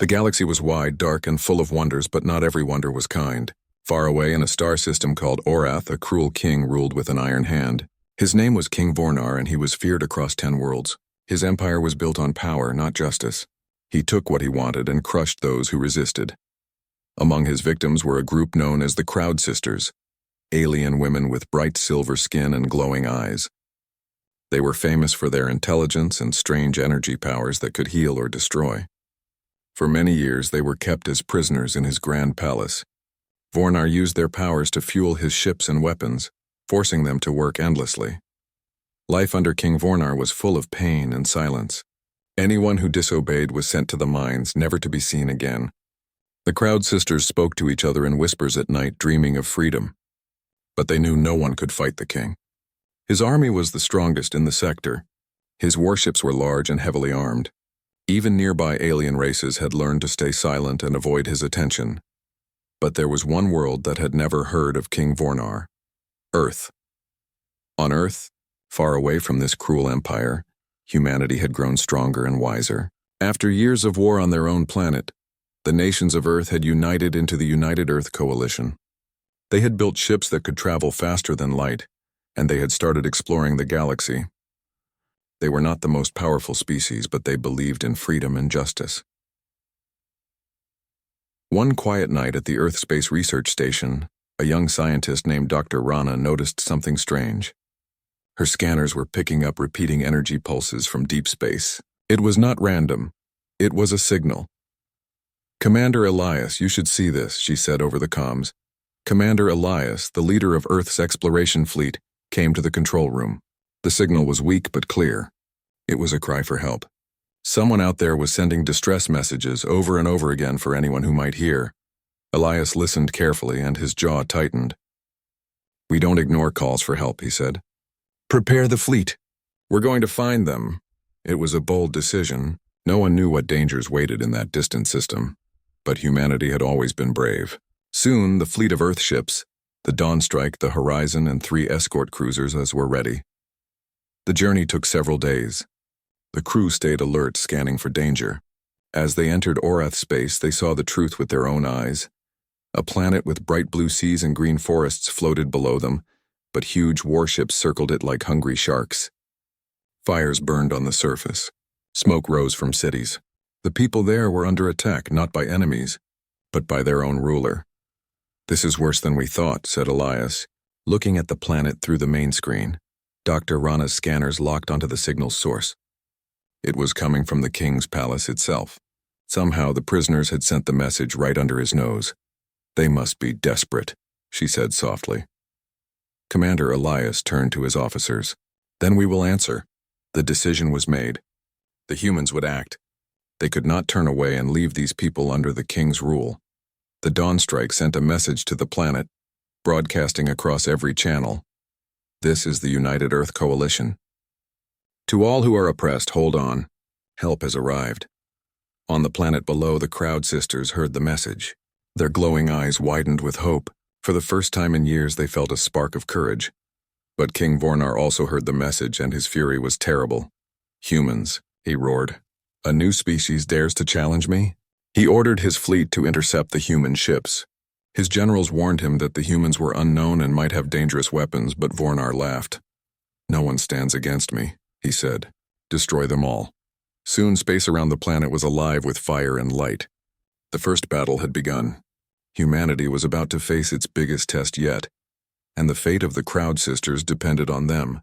The galaxy was wide, dark, and full of wonders, but not every wonder was kind. Far away in a star system called Orath, a cruel king ruled with an iron hand. His name was King Vornar, and he was feared across 10 worlds. His empire was built on power, not justice. He took what he wanted and crushed those who resisted. Among his victims were a group known as the Crowd Sisters, alien women with bright silver skin and glowing eyes. They were famous for their intelligence and strange energy powers that could heal or destroy. For many years, they were kept as prisoners in his grand palace. Vornar used their powers to fuel his ships and weapons, forcing them to work endlessly. Life under King Vornar was full of pain and silence. Anyone who disobeyed was sent to the mines, never to be seen again. The Crowd Sisters spoke to each other in whispers at night, dreaming of freedom. But they knew no one could fight the king. His army was the strongest in the sector. His warships were large and heavily armed. Even nearby alien races had learned to stay silent and avoid his attention. But there was one world that had never heard of King Vornar: Earth. On Earth, far away from this cruel empire, humanity had grown stronger and wiser. After years of war on their own planet, the nations of Earth had united into the United Earth Coalition. They had built ships that could travel faster than light, and they had started exploring the galaxy. They were not the most powerful species, but they believed in freedom and justice. One quiet night at the Earth Space Research Station, a young scientist named Dr. Rana noticed something strange. Her scanners were picking up repeating energy pulses from deep space. It was not random. It was a signal. "Commander Elias, you should see this," she said over the comms. Commander Elias, the leader of Earth's exploration fleet, came to the control room. The signal was weak but clear. It was a cry for help. Someone out there was sending distress messages over and over again for anyone who might hear. Elias listened carefully, and his jaw tightened. "We don't ignore calls for help," he said. "Prepare the fleet. We're going to find them." It was a bold decision. No one knew what dangers waited in that distant system. But humanity had always been brave. Soon, the fleet of Earth ships, the Dawnstrike, the Horizon, and 3 escort cruisers were ready. The journey took several days. The crew stayed alert, scanning for danger. As they entered Orath space, they saw the truth with their own eyes. A planet with bright blue seas and green forests floated below them, but huge warships circled it like hungry sharks. Fires burned on the surface. Smoke rose from cities. The people there were under attack, not by enemies, but by their own ruler. "This is worse than we thought," said Elias, looking at the planet through the main screen. Dr. Rana's scanners locked onto the signal's source. It was coming from the king's palace itself. Somehow the prisoners had sent the message right under his nose. "They must be desperate," she said softly. Commander Elias turned to his officers. "Then we will answer." The decision was made. The humans would act. They could not turn away and leave these people under the king's rule. The Dawnstrike sent a message to the planet, broadcasting across every channel. "This is the United Earth Coalition. To all who are oppressed, hold on. Help has arrived." On the planet below, the Crowd Sisters heard the message. Their glowing eyes widened with hope. For the first time in years, they felt a spark of courage. But King Vornar also heard the message, and his fury was terrible. "Humans," he roared. "A new species dares to challenge me?" He ordered his fleet to intercept the human ships. His generals warned him that the humans were unknown and might have dangerous weapons, but Vornar laughed. "No one stands against me," he said. "Destroy them all." Soon space around the planet was alive with fire and light. The first battle had begun. Humanity was about to face its biggest test yet, and the fate of the Crowd Sisters depended on them.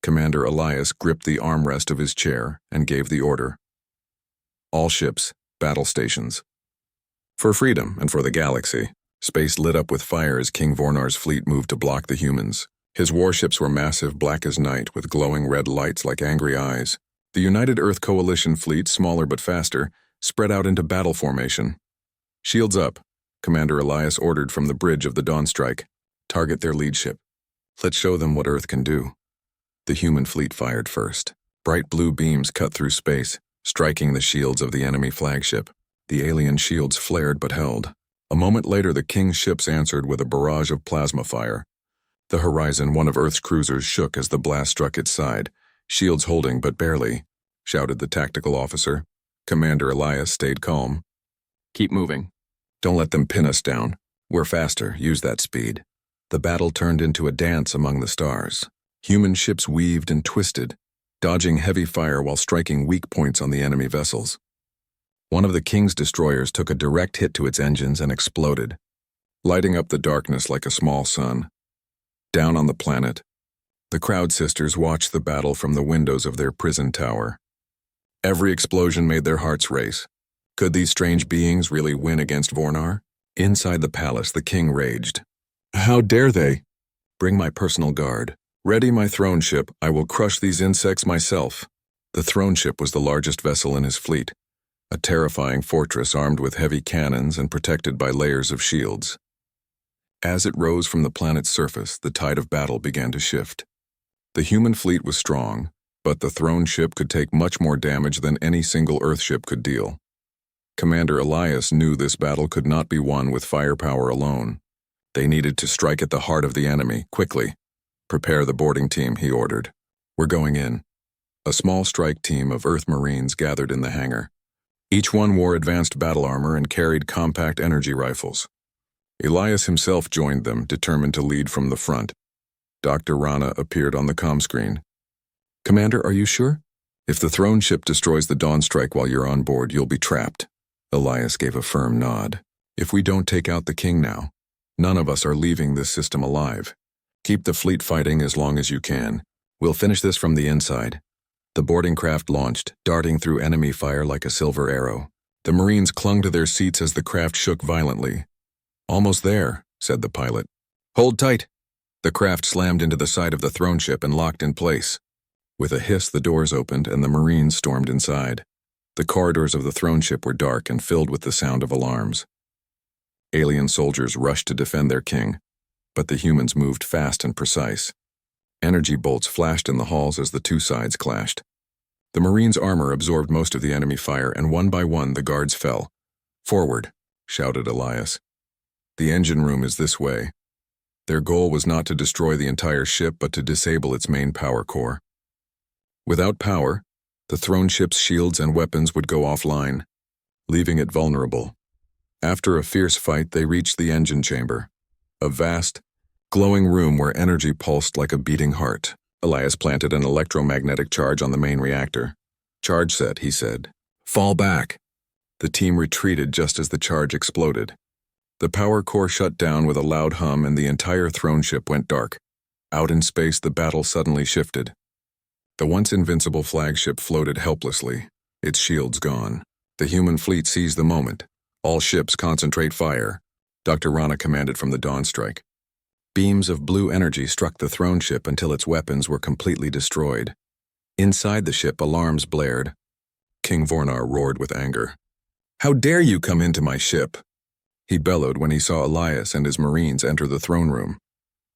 Commander Elias gripped the armrest of his chair and gave the order. "All ships, battle stations." For freedom and for the galaxy. Space lit up with fire as King Vornar's fleet moved to block the humans. His warships were massive, black as night, with glowing red lights like angry eyes. The United Earth Coalition fleet, smaller but faster, spread out into battle formation. "Shields up," Commander Elias ordered from the bridge of the Dawnstrike. "Target their lead ship. Let's show them what Earth can do." The human fleet fired first. Bright blue beams cut through space, striking the shields of the enemy flagship. The alien shields flared but held. A moment later, the king's ships answered with a barrage of plasma fire. The Horizon, one of Earth's cruisers, shook as the blast struck its side. "Shields holding, but barely," shouted the tactical officer. Commander Elias stayed calm. Keep moving. Don't let them pin us down. We're faster, use that speed. The battle turned into a dance among the stars. Human ships weaved and twisted, dodging heavy fire while striking weak points on the enemy vessels. One of the King's destroyers took a direct hit to its engines and exploded, lighting up the darkness like a small sun. Down on the planet, the Crowd Sisters watched the battle from the windows of their prison tower. Every explosion made their hearts race. Could these strange beings really win against Vornar? Inside the palace, the king raged. How dare they? Bring my personal guard. Ready my throne ship. I will crush these insects myself. The throne ship was the largest vessel in his fleet, a terrifying fortress armed with heavy cannons and protected by layers of shields. As it rose from the planet's surface, the tide of battle began to shift. The human fleet was strong, but the throne ship could take much more damage than any single Earth ship could deal. Commander Elias knew this battle could not be won with firepower alone. They needed to strike at the heart of the enemy, quickly. Prepare the boarding team, he ordered. We're going in. A small strike team of Earth Marines gathered in the hangar. Each one wore advanced battle armor and carried compact energy rifles. Elias himself joined them, determined to lead from the front. Dr. Rana appeared on the comm screen. Commander, are you sure? If the throne ship destroys the Dawn Strike while you're on board, you'll be trapped. Elias gave a firm nod. If we don't take out the king now, none of us are leaving this system alive. Keep the fleet fighting as long as you can. We'll finish this from the inside. The boarding craft launched, darting through enemy fire like a silver arrow. The Marines clung to their seats as the craft shook violently. Almost there, said the pilot. Hold tight. The craft slammed into the side of the throne ship and locked in place. With a hiss, the doors opened and the Marines stormed inside. The corridors of the throne ship were dark and filled with the sound of alarms. Alien soldiers rushed to defend their king, but the humans moved fast and precise. Energy bolts flashed in the halls as the two sides clashed. The Marines' armor absorbed most of the enemy fire, and one by one the guards fell. Forward, shouted Elias. The engine room is this way. Their goal was not to destroy the entire ship, but to disable its main power core. Without power, the throne ship's shields and weapons would go offline, leaving it vulnerable. After a fierce fight, they reached the engine chamber, a vast, glowing room where energy pulsed like a beating heart. Elias planted an electromagnetic charge on the main reactor. Charge set, he said. Fall back. The team retreated just as the charge exploded. The power core shut down with a loud hum and the entire throne ship went dark. Out in space, the battle suddenly shifted. The once invincible flagship floated helplessly, its shields gone. The human fleet seized the moment. All ships concentrate fire, Dr. Rana commanded from the Dawn Strike. Beams of blue energy struck the throne ship until its weapons were completely destroyed. Inside the ship, alarms blared. King Vornar roared with anger. How dare you come into my ship? He bellowed when he saw Elias and his Marines enter the throne room.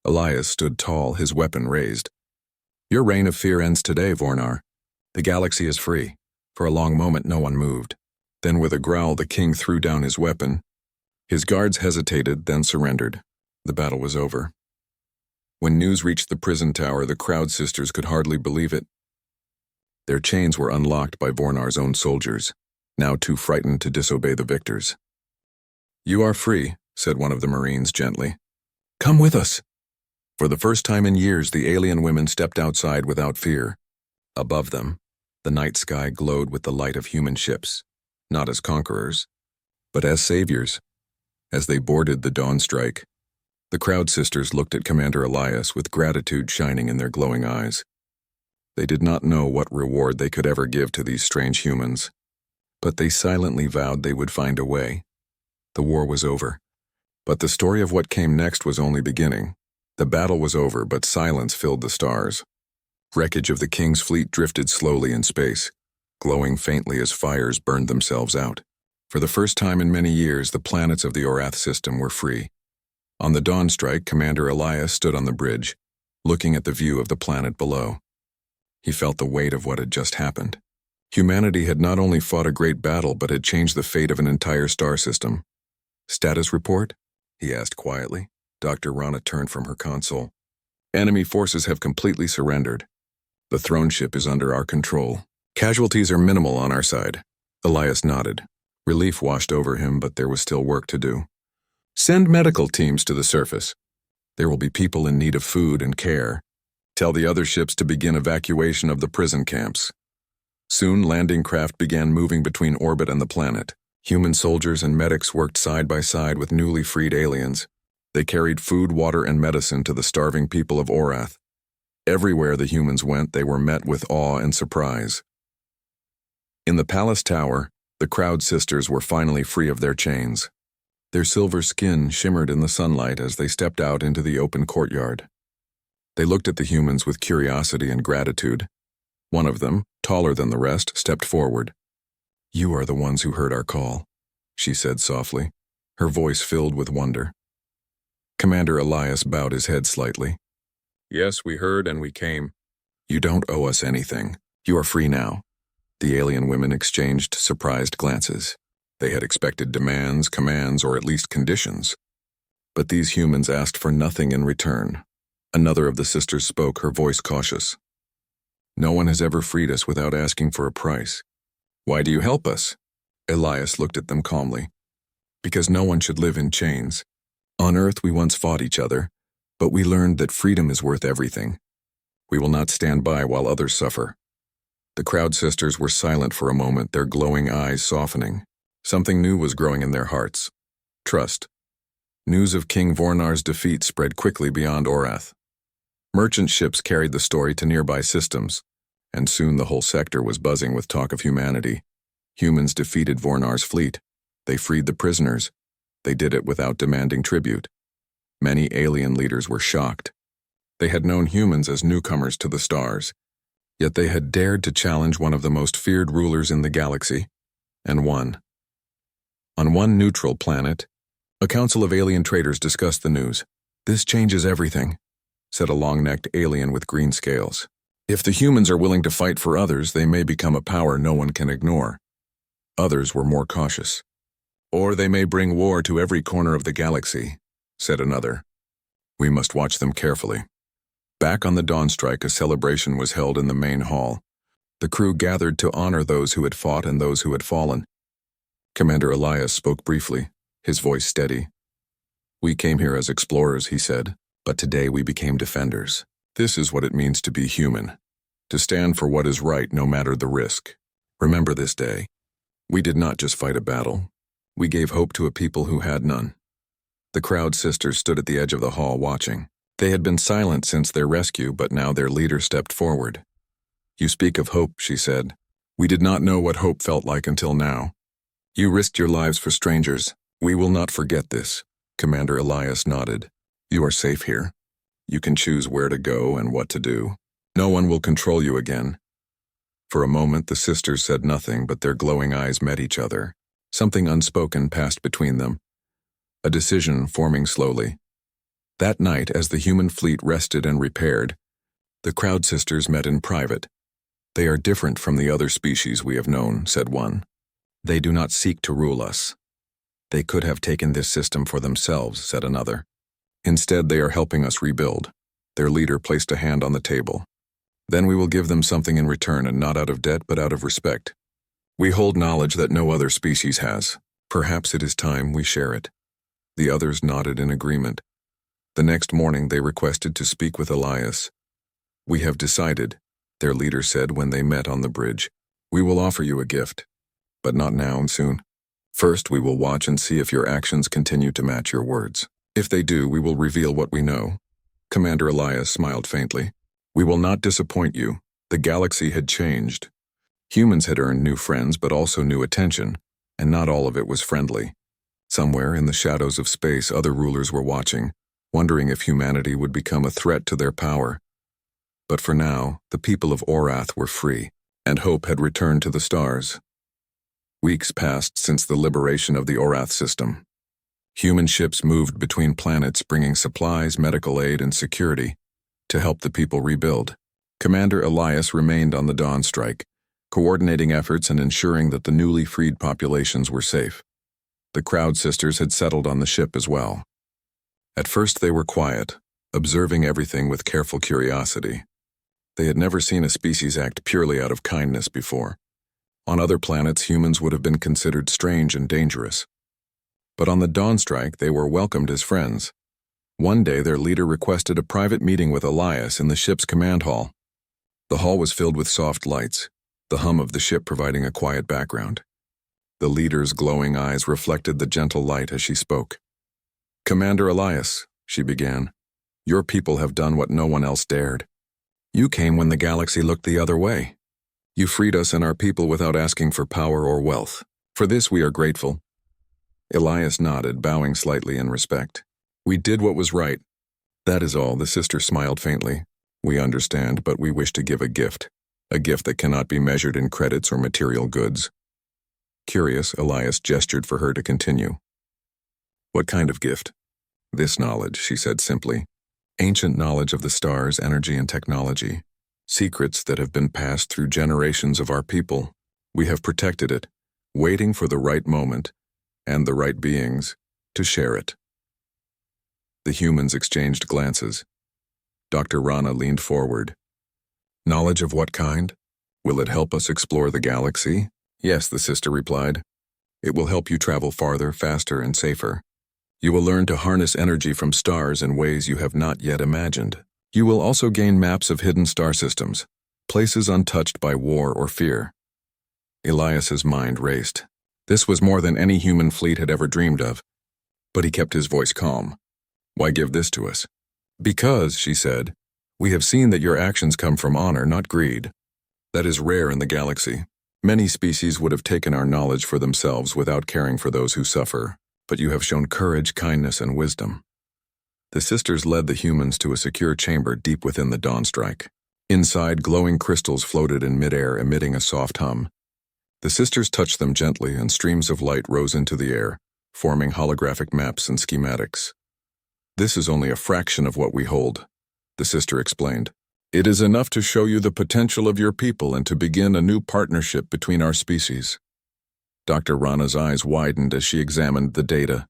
Elias stood tall, his weapon raised. Your reign of fear ends today, Vornar. The galaxy is free. For a long moment, no one moved. Then with a growl, the king threw down his weapon. His guards hesitated, then surrendered. The battle was over. When news reached the prison tower, the Crowd Sisters could hardly believe it. Their chains were unlocked by Vornar's own soldiers, now too frightened to disobey the victors. You are free, said one of the Marines gently. Come with us. For the first time in years, the alien women stepped outside without fear. Above them, the night sky glowed with the light of human ships, not as conquerors, but as saviors. As they boarded the Dawn Strike, the Crowd Sisters looked at Commander Elias with gratitude shining in their glowing eyes. They did not know what reward they could ever give to these strange humans, but they silently vowed they would find a way. The war was over, but the story of what came next was only beginning. The battle was over, but silence filled the stars. Wreckage of the king's fleet drifted slowly in space, glowing faintly as fires burned themselves out. For the first time in many years, the planets of the Orath system were free. On the Dawn Strike, Commander Elias stood on the bridge, looking at the view of the planet below. He felt the weight of what had just happened. Humanity had not only fought a great battle, but had changed the fate of an entire star system. Status report? He asked quietly. Dr. Rana turned from her console. Enemy forces have completely surrendered. The throne ship is under our control. Casualties are minimal on our side. Elias nodded. Relief washed over him, but there was still work to do. Send medical teams to the surface. There will be people in need of food and care. Tell the other ships to begin evacuation of the prison camps. Soon, landing craft began moving between orbit and the planet. Human soldiers and medics worked side by side with newly freed aliens. They carried food, water, and medicine to the starving people of Orath. Everywhere the humans went, they were met with awe and surprise. In the palace tower, the Crowd Sisters were finally free of their chains. Their silver skin shimmered in the sunlight as they stepped out into the open courtyard. They looked at the humans with curiosity and gratitude. One of them, taller than the rest, stepped forward. "You are the ones who heard our call," she said softly, her voice filled with wonder. Commander Elias bowed his head slightly. "Yes, we heard and we came. You don't owe us anything. You are free now." The alien women exchanged surprised glances. They had expected demands, commands, or at least conditions. But these humans asked for nothing in return. Another of the sisters spoke, her voice cautious. "No one has ever freed us without asking for a price. Why do you help us?" Elias looked at them calmly. "Because no one should live in chains. On Earth we once fought each other, but we learned that freedom is worth everything. We will not stand by while others suffer." The Crowd Sisters were silent for a moment, their glowing eyes softening. Something new was growing in their hearts. Trust. News of King Vornar's defeat spread quickly beyond Orath. Merchant ships carried the story to nearby systems, and soon the whole sector was buzzing with talk of humanity. Humans defeated Vornar's fleet. They freed the prisoners. They did it without demanding tribute. Many alien leaders were shocked. They had known humans as newcomers to the stars, yet they had dared to challenge one of the most feared rulers in the galaxy, and won. On one neutral planet, a council of alien traders discussed the news. "This changes everything," said a long-necked alien with green scales. "If the humans are willing to fight for others, they may become a power no one can ignore." Others were more cautious. "Or they may bring war to every corner of the galaxy," said another. "We must watch them carefully." Back on the Dawn Strike, a celebration was held in the main hall. The crew gathered to honor those who had fought and those who had fallen. Commander Elias spoke briefly, his voice steady. "We came here as explorers," he said, "but today we became defenders. This is what it means to be human, to stand for what is right no matter the risk. Remember this day. We did not just fight a battle. We gave hope to a people who had none." The Crowd Sisters stood at the edge of the hall watching. They had been silent since their rescue, but now their leader stepped forward. "You speak of hope," she said. "We did not know what hope felt like until now. You risked your lives for strangers. We will not forget this." Commander Elias nodded. "You are safe here. You can choose where to go and what to do. No one will control you again." For a moment the sisters said nothing, but their glowing eyes met each other. Something unspoken passed between them. A decision forming slowly. That night, as the human fleet rested and repaired, the Crowd Sisters met in private. "They are different from the other species we have known," said one. "They do not seek to rule us. They could have taken this system for themselves," said another. "Instead, they are helping us rebuild." Their leader placed a hand on the table. "Then we will give them something in return, and not out of debt but out of respect. We hold knowledge that no other species has. Perhaps it is time we share it." The others nodded in agreement. The next morning they requested to speak with Elias. "We have decided," their leader said when they met on the bridge. "We will offer you a gift, but not now and soon. First, we will watch and see if your actions continue to match your words. If they do, we will reveal what we know." Commander Elias smiled faintly. "We will not disappoint you. The galaxy had changed. Humans had earned new friends, but also new attention, and not all of it was friendly. Somewhere in the shadows of space, other rulers were watching, wondering if humanity would become a threat to their power. But for now, the people of Orath were free, and hope had returned to the stars. Weeks passed since the liberation of the Orath system. Human ships moved between planets bringing supplies, medical aid, and security to help the people rebuild. Commander Elias remained on the Dawn Strike, coordinating efforts and ensuring that the newly freed populations were safe. The Crowd Sisters had settled on the ship as well. At first they were quiet, observing everything with careful curiosity. They had never seen a species act purely out of kindness before. On other planets, humans would have been considered strange and dangerous. But on the Dawn Strike, they were welcomed as friends. One day, their leader requested a private meeting with Elias in the ship's command hall. The hall was filled with soft lights, the hum of the ship providing a quiet background. The leader's glowing eyes reflected the gentle light as she spoke. "Commander Elias," she began, "your people have done what no one else dared. You came when the galaxy looked the other way. You freed us and our people without asking for power or wealth. For this we are grateful." Elias nodded, bowing slightly in respect. "We did what was right. That is all," the sister smiled faintly. "We understand, but we wish to give a gift that cannot be measured in credits or material goods." Curious, Elias gestured for her to continue. "What kind of gift?" "This knowledge," she said simply. "Ancient knowledge of the stars, energy, and technology. Secrets that have been passed through generations of our people. We have protected it, waiting for the right moment, and the right beings, to share it." The humans exchanged glances. Dr. Rana leaned forward. "Knowledge of what kind? Will it help us explore the galaxy?" "Yes," the sister replied. "It will help you travel farther, faster, and safer. You will learn to harness energy from stars in ways you have not yet imagined. You will also gain maps of hidden star systems, places untouched by war or fear." Elias's mind raced. This was more than any human fleet had ever dreamed of. But he kept his voice calm. "Why give this to us?" "Because," she said, "we have seen that your actions come from honor, not greed. That is rare in the galaxy. Many species would have taken our knowledge for themselves without caring for those who suffer, but you have shown courage, kindness, and wisdom." The sisters led the humans to a secure chamber deep within the Dawn Strike. Inside, glowing crystals floated in midair, emitting a soft hum. The sisters touched them gently, and streams of light rose into the air, forming holographic maps and schematics. "This is only a fraction of what we hold," the sister explained. "It is enough to show you the potential of your people and to begin a new partnership between our species." Dr. Rana's eyes widened as she examined the data.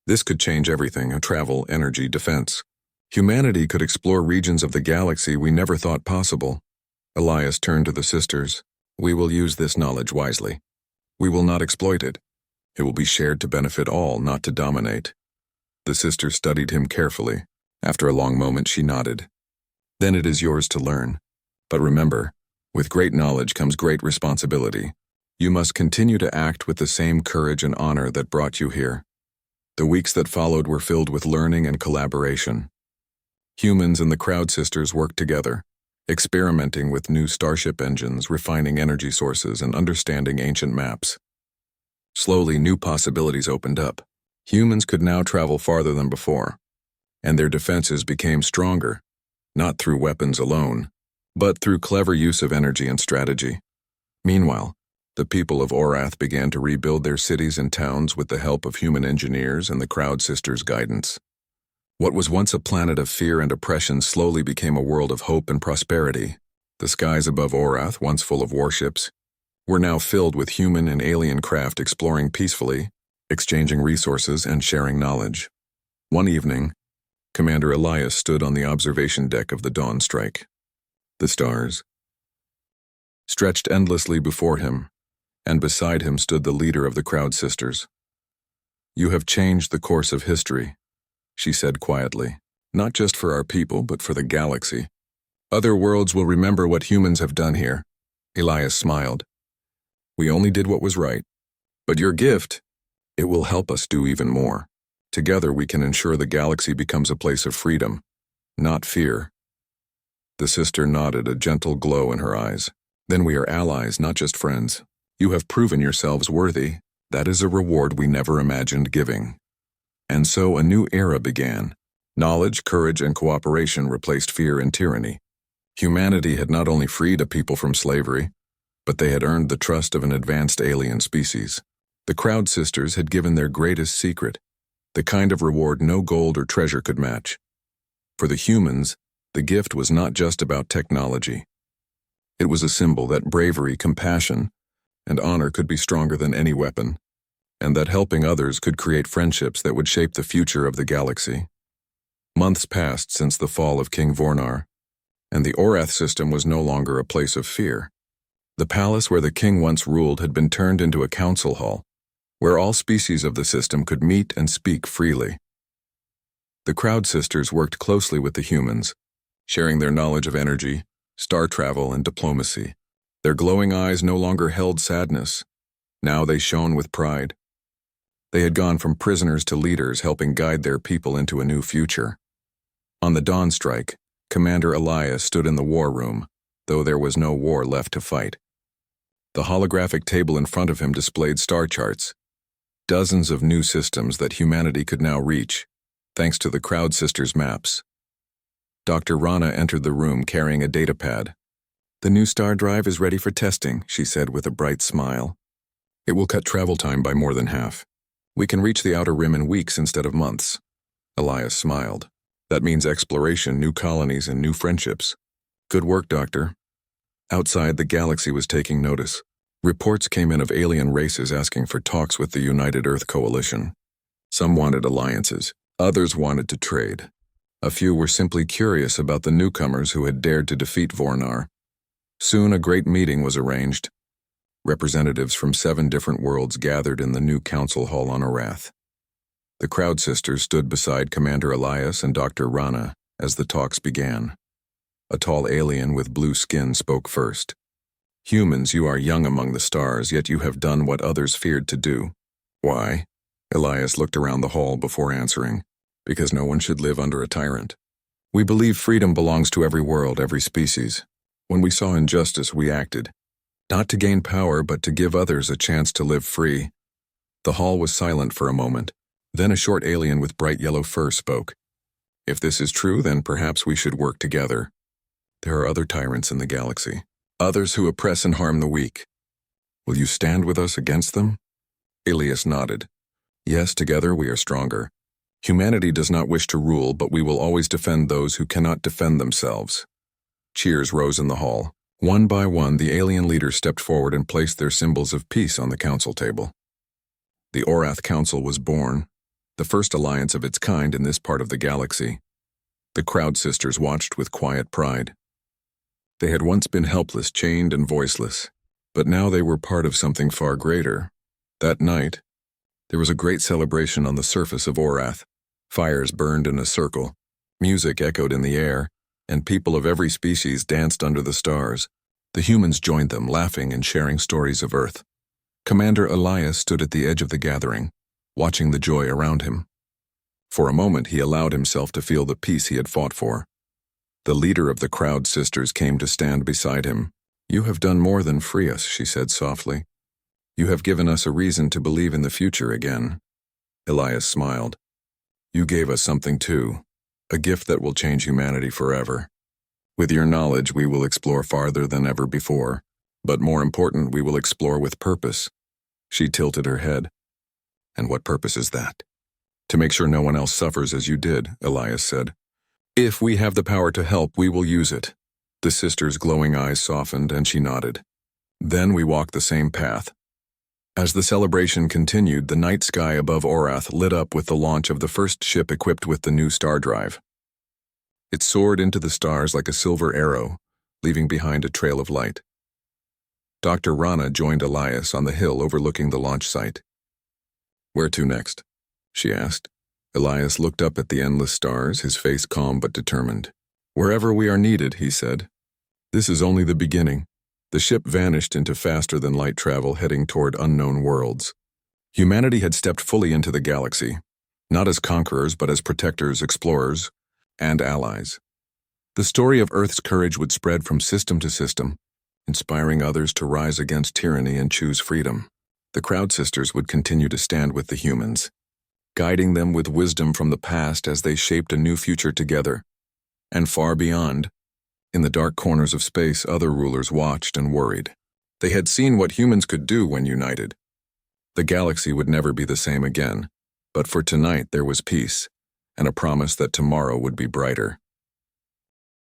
This could change everything: travel, energy, defense. Humanity could explore regions of the galaxy we never thought possible. Elias turned to the sisters. "We will use this knowledge wisely. We will not exploit it. It will be shared to benefit all, not to dominate." The sister studied him carefully. After a long moment, she nodded. "Then it is yours to learn. But remember, with great knowledge comes great responsibility. You must continue to act with the same courage and honor that brought you here." The weeks that followed were filled with learning and collaboration. Humans and the Crowd Sisters worked together, experimenting with new starship engines, refining energy sources, and understanding ancient maps. Slowly, new possibilities opened up. Humans could now travel farther than before, and their defenses became stronger, not through weapons alone, but through clever use of energy and strategy. Meanwhile, the people of Orath began to rebuild their cities and towns with the help of human engineers and the Crowd Sisters' guidance. What was once a planet of fear and oppression slowly became a world of hope and prosperity. The skies above Orath, once full of warships, were now filled with human and alien craft exploring peacefully, exchanging resources and sharing knowledge. One evening, Commander Elias stood on the observation deck of the Dawn Strike. The stars stretched endlessly before him, and beside him stood the leader of the Crowd Sisters. "You have changed the course of history," she said quietly, "not just for our people, but for the galaxy. Other worlds will remember what humans have done here." Elias smiled. "We only did what was right. But your gift, it will help us do even more. Together we can ensure the galaxy becomes a place of freedom, not fear." The sister nodded, a gentle glow in her eyes. "Then we are allies, not just friends. You have proven yourselves worthy. That is a reward we never imagined giving." And so a new era began. Knowledge, courage, and cooperation replaced fear and tyranny. Humanity had not only freed a people from slavery, but they had earned the trust of an advanced alien species. The Crowd Sisters had given their greatest secret, the kind of reward no gold or treasure could match. For the humans, the gift was not just about technology. It was a symbol that bravery, compassion, and honor could be stronger than any weapon, and that helping others could create friendships that would shape the future of the galaxy. Months passed since the fall of King Vornar, and the Orath system was no longer a place of fear. The palace where the king once ruled had been turned into a council hall, where all species of the system could meet and speak freely. The Crowd Sisters worked closely with the humans, sharing their knowledge of energy, star travel, and diplomacy. Their glowing eyes no longer held sadness. Now they shone with pride. They had gone from prisoners to leaders, helping guide their people into a new future. On the dawn strike, Commander Elias stood in the war room, though there was no war left to fight. The holographic table in front of him displayed star charts, dozens of new systems that humanity could now reach, thanks to the Crowd Sisters' maps. Dr. Rana entered the room carrying a datapad. "The new star drive is ready for testing," she said with a bright smile. "It will cut travel time by more than half. We can reach the outer rim in weeks instead of months." Elias smiled. "That means exploration, new colonies, and new friendships." "Good work, Doctor." Outside, the galaxy was taking notice. Reports came in of alien races asking for talks with the United Earth Coalition. Some wanted alliances, others wanted to trade. A few were simply curious about the newcomers who had dared to defeat Vornar. Soon a great meeting was arranged. Representatives from 7 different worlds gathered in the new council hall on Arath. The Crowd Sisters stood beside Commander Elias and Dr. Rana as the talks began. A tall alien with blue skin spoke first. "Humans, you are young among the stars, yet you have done what others feared to do." "Why?" Elias looked around the hall before answering. "Because no one should live under a tyrant. We believe freedom belongs to every world, every species. When we saw injustice, we acted. Not to gain power, but to give others a chance to live free." The hall was silent for a moment. Then a short alien with bright yellow fur spoke. "If this is true, then perhaps we should work together. There are other tyrants in the galaxy, others who oppress and harm the weak. Will you stand with us against them?" Elias nodded. "Yes, together we are stronger. Humanity does not wish to rule, but we will always defend those who cannot defend themselves." Cheers rose in the hall. One by one, the alien leaders stepped forward and placed their symbols of peace on the council table. The Orath Council was born, the first alliance of its kind in this part of the galaxy. The Crowd Sisters watched with quiet pride. They had once been helpless, chained, and voiceless, but now they were part of something far greater. That night, there was a great celebration on the surface of Orath. Fires burned in a circle, music echoed in the air, and people of every species danced under the stars. The humans joined them, laughing and sharing stories of Earth. Commander Elias stood at the edge of the gathering, watching the joy around him. For a moment, he allowed himself to feel the peace he had fought for. The leader of the Crowd Sisters came to stand beside him. "You have done more than free us," she said softly. "You have given us a reason to believe in the future again." Elias smiled. "You gave us something too. A gift that will change humanity forever. With your knowledge, we will explore farther than ever before. But more important, we will explore with purpose." She tilted her head. "And what purpose is that?" "To make sure no one else suffers as you did," Elias said. "If we have the power to help, we will use it." The sister's glowing eyes softened, and she nodded. "Then we walked the same path." As the celebration continued, the night sky above Orath lit up with the launch of the first ship equipped with the new star drive. It soared into the stars like a silver arrow, leaving behind a trail of light. Dr. Rana joined Elias on the hill overlooking the launch site. "Where to next?" she asked. Elias looked up at the endless stars, his face calm but determined. "Wherever we are needed," he said. "This is only the beginning." The ship vanished into faster-than-light travel, heading toward unknown worlds. Humanity had stepped fully into the galaxy, not as conquerors but as protectors, explorers, and allies. The story of Earth's courage would spread from system to system, inspiring others to rise against tyranny and choose freedom. The Crowd Sisters would continue to stand with the humans, guiding them with wisdom from the past as they shaped a new future together. And far beyond, in the dark corners of space, other rulers watched and worried. They had seen what humans could do when united. The galaxy would never be the same again, but for tonight there was peace, and a promise that tomorrow would be brighter.